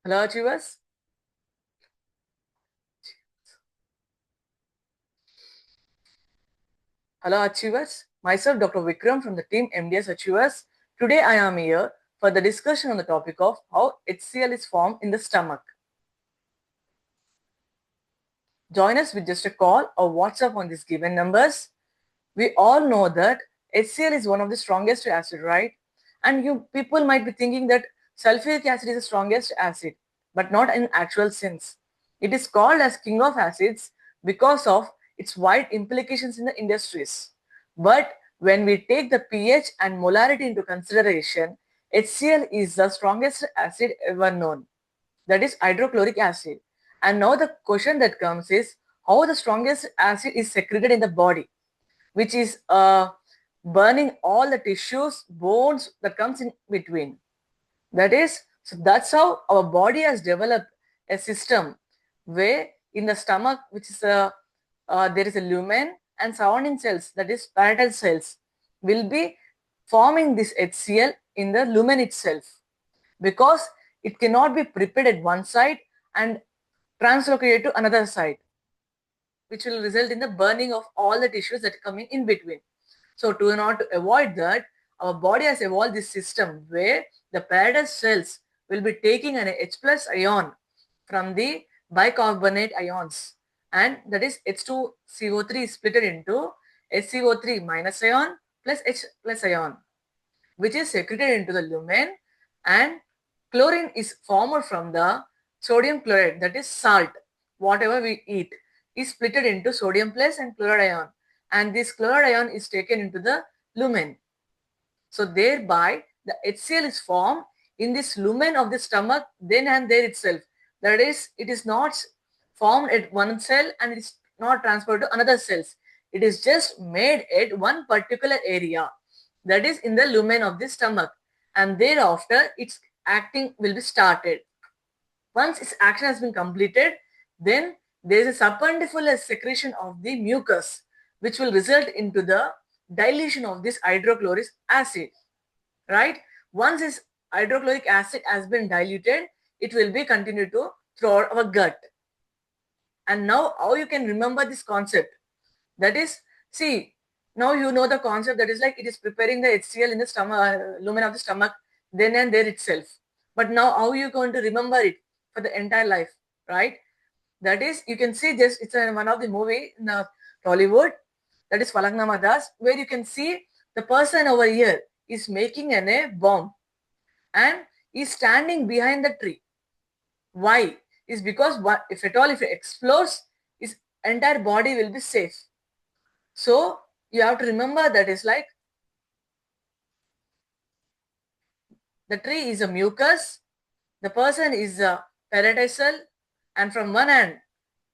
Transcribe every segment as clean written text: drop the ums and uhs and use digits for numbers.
Hello, achievers. Hello, achievers. Myself, Dr. Vikram from the team MDS Achievers. Today, I am here for the discussion on the topic of how HCl is formed in the stomach. Join us with just a call or WhatsApp on these given numbers. We all know that HCl is one of the strongest acid, right? And you people might be thinking that sulfuric acid is the strongest acid, but not in actual sense. It is called as king of acids because of its wide implications in the industries. But when we take the pH and molarity into consideration, HCl is the strongest acid ever known. That is hydrochloric acid. And now the question that comes is how the strongest acid is secreted in the body, which is burning all the tissues, bones that comes in between. That is, so that's how our body has developed a system where in the stomach, which is there is a lumen and surrounding cells, that is parietal cells, will be forming this HCl in the lumen itself, because it cannot be prepared at one side and translocated to another side, which will result in the burning of all the tissues that are coming in between. So to not avoid that, our body has evolved this system where the parietal cells will be taking an H plus ion from the bicarbonate ions, and that is H2CO3 is split into HCO3 minus ion plus H plus ion, which is secreted into the lumen, and chlorine is formed from the sodium chloride, that is salt. Whatever we eat is split into sodium plus and chloride ion, and this chloride ion is taken into the lumen. So thereby the HCl is formed in this lumen of the stomach then and there itself. That is, it is not formed at one cell and it is not transferred to another cells. It is just made at one particular area, that is in the lumen of the stomach, and thereafter its acting will be started. Once its action has been completed, then there is a subcondylar secretion of the mucus, which will result into the dilution of this hydrochloric acid, right? Once this hydrochloric acid has been diluted, it will be continued to throughout our gut. And now how you can remember this concept? That is, see, now you know the concept, that is like it is preparing the HCl in the stomach, lumen of the stomach, then and there itself. But now how you going to remember it for the entire life, right? That is, you can see this, it's one of the movie in Tollywood, that is Falaknama Das, where you can see the person over here is making a bomb and is standing behind the tree. Why? Is because what, if at all if it explodes, his entire body will be safe. So you have to remember that is like the tree is a mucus, the person is a parietal cell, and from one end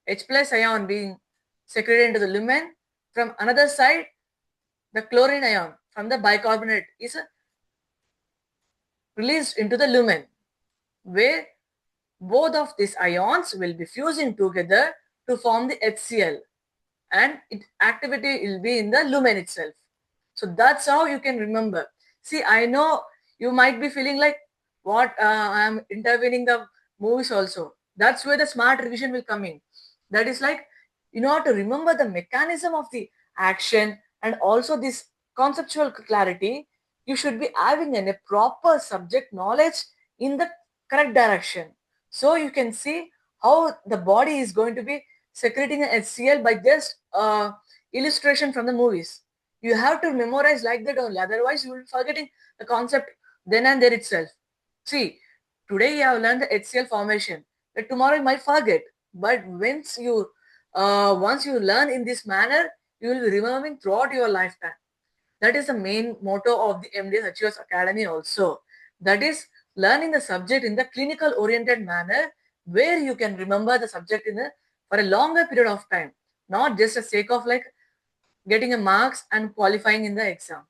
H plus ion being secreted into the lumen, from another side the chlorine ion from the bicarbonate is released into the lumen, where both of these ions will be fusing together to form the HCl, and its activity will be in the lumen itself. So that's how you can remember. See, I know you might be feeling like what I am intervening the movies also. That's where the smart revision will come in. That is like, in order to remember the mechanism of the action and also this conceptual clarity, you should be having a proper subject knowledge in the correct direction. So you can see how the body is going to be secreting an HCl by just illustration from the movies. You have to memorize like that only, otherwise you will be forgetting the concept then and there itself. See, today you have learned the HCl formation, but tomorrow you might forget. But once you learn in this manner, you will be remembering throughout your lifetime. That is the main motto of the MDS Achievers Academy also. That is learning the subject in the clinical oriented manner, where you can remember the subject for a longer period of time, not just a sake of like getting a marks and qualifying in the exam.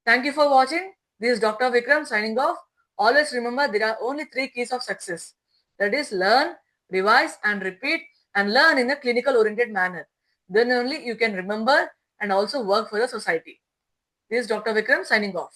Thank you for watching. This is Dr. Vikram signing off. Always remember there are only 3 keys of success. That is learn, revise and repeat, and learn in a clinical oriented manner. Then only you can remember and also work for the society. This is Dr. Vikram signing off.